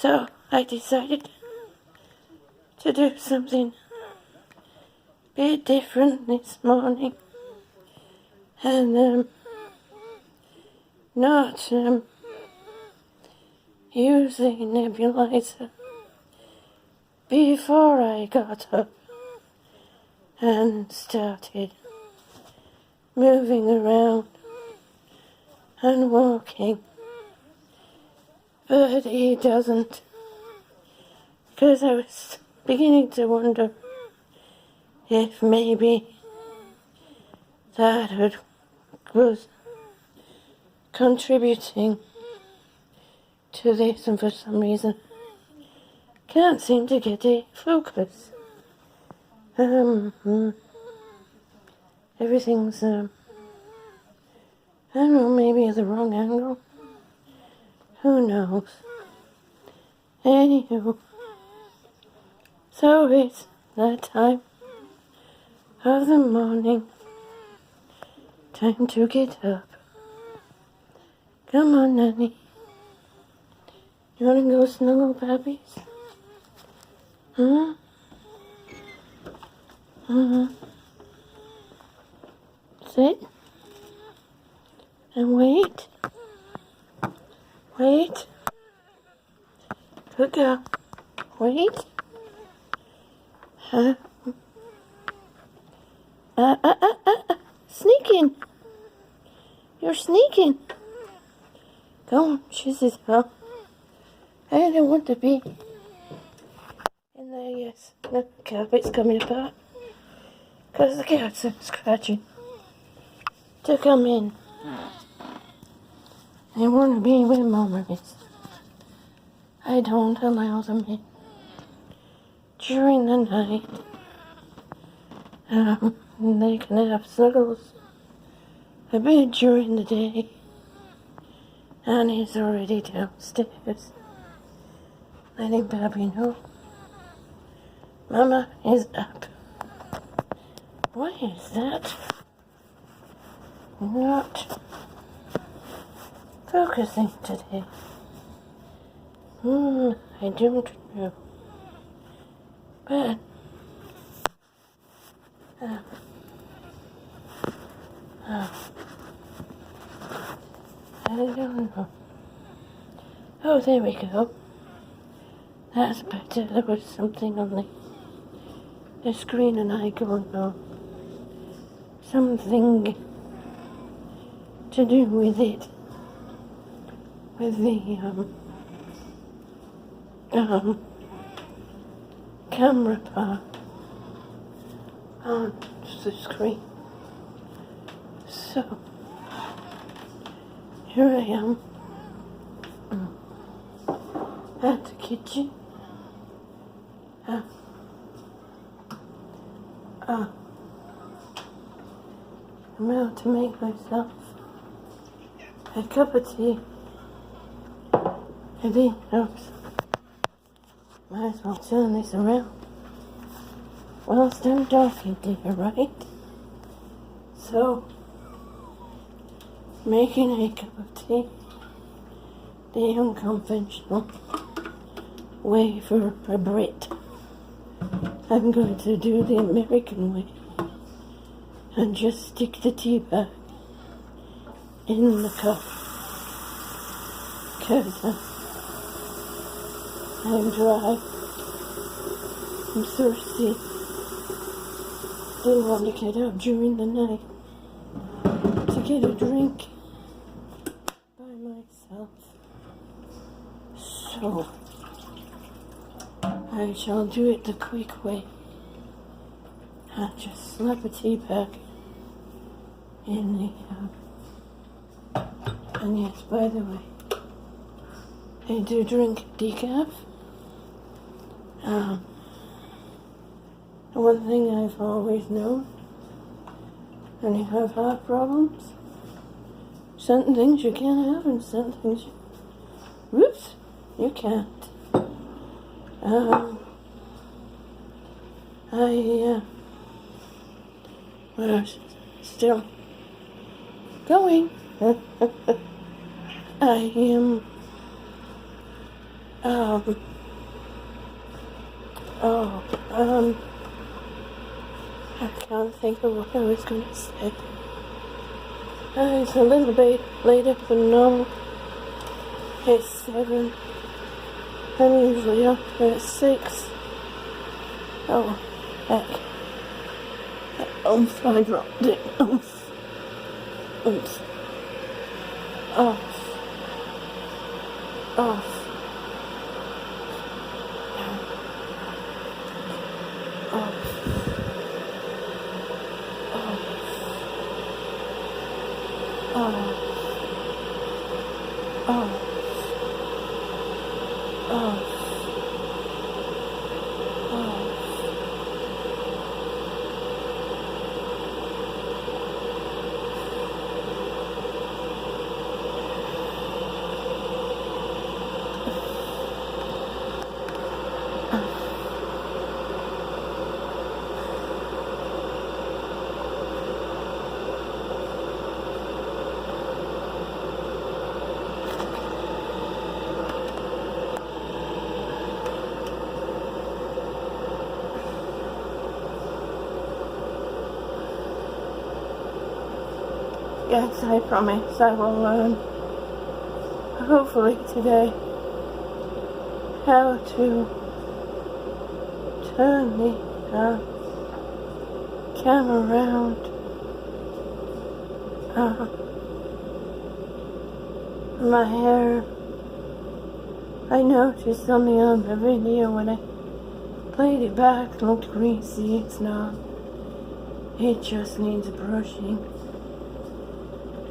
So I decided to do something a bit different this morning and not use a nebulizer before I got up and started moving around and walking. But he doesn't, because I was beginning to wonder if maybe that was contributing to this, and for some reason can't seem to get a focus. Everything's I don't know, maybe at the wrong angle. Who knows? Anywho, so it's that time of the morning. Time to get up. Come on, Nanny. You wanna go snuggle puppies? Sit. And wait. Wait. Good girl. Wait. Sneaking. You're sneaking. Go on, she's as well. I don't want to be in there, yes. The carpet's coming apart. Because the cats are scratching to come in. They want to be where Mama is. I don't allow them in during the night. They can have snuggles a bit during the day. And he's already downstairs, letting Bobby know Mama is up. Why is that not focusing today? I don't know. But I don't know. Oh, there we go. That's better. There was something on the screen and I don't know. Something to do with it. With the camera part on the screen. So here I am at the kitchen. I'm out to make myself a cup of tea. Maybe, oops. Might as well turn this around whilst I'm talking to you, right? So, making a cup of tea the unconventional way for a Brit. I'm going to do the American way and just stick the tea bag in the cup because I'm dry, I'm thirsty, didn't want to get up during the night to get a drink by myself. So I shall do it the quick way. I'll just slap a tea bag in the and yes, by the way, I do drink decaf. One thing I've always known, when you have heart problems, certain things you can't have and certain things you can't. We're still going. I Um, oh, I can't think of what I was going to say. It's a little bit later than normal. It's 7. I'm usually up at 6. Oh, heck. I dropped it. Oomph. Oomph. Off. Off. Yes, I promise I will learn, hopefully today, how to turn the camera around. My hair, I noticed on the other video when I played it back, it looked greasy. It's not. It just needs brushing.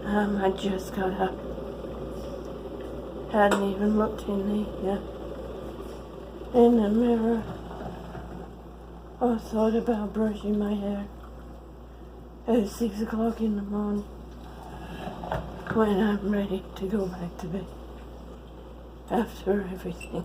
I just got up. Hadn't even looked in the mirror or thought about brushing my hair at 6 o'clock in the morning when I'm ready to go back to bed after everything.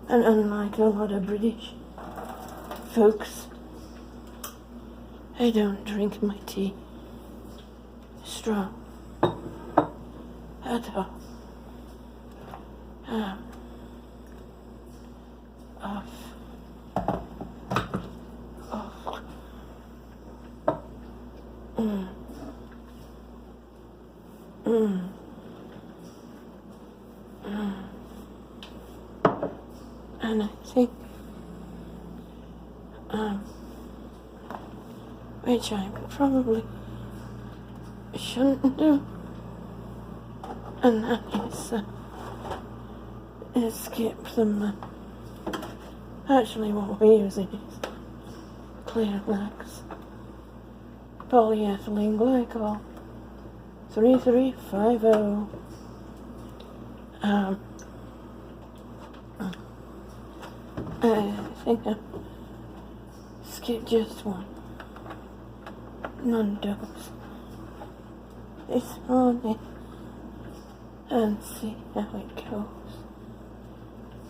And unlike a lot of British folks, I don't drink my tea strong at all. And I think, which I probably shouldn't do, and that is skip them. Actually, what we're using is Clear Max polyethylene glycol 3350. I think I skipped just one non-dose this morning and see how it goes.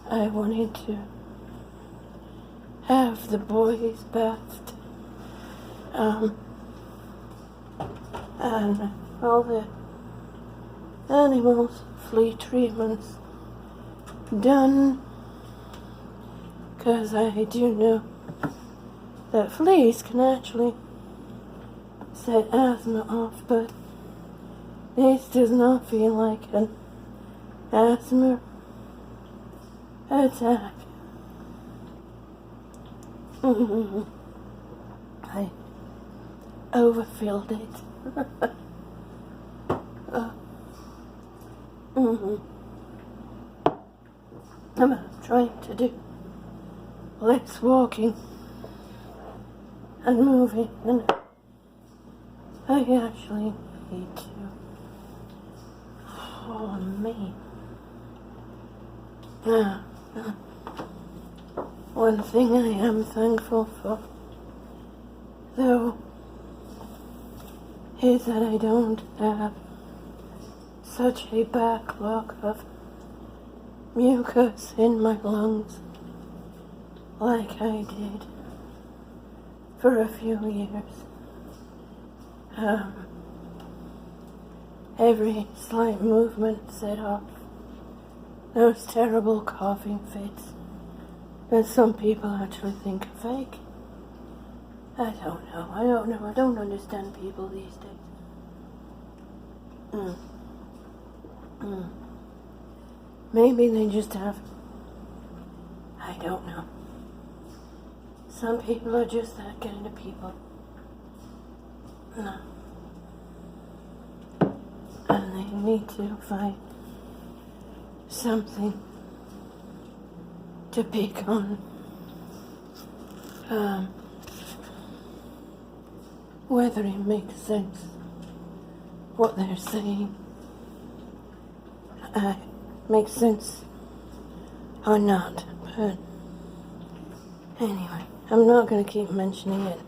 I wanted to have the boys bathed and all the animals' flea treatments done, because I do know that fleas can actually set asthma off, but this does not feel like an asthma attack. I overfilled it. I'm trying to do less walking and moving, and I actually need to. Oh, me. One thing I am thankful for, though, is that I don't have such a backlog of mucus in my lungs like I did for a few years. Every slight movement set off those terrible coughing fits that some people actually think are fake. I don't know. I don't understand people these days. Maybe they just have... I don't know. Some people are just that kind of people. No. And they need to find something to pick on. Whether it makes sense what they're saying makes sense or not. But anyway, I'm not going to keep mentioning it.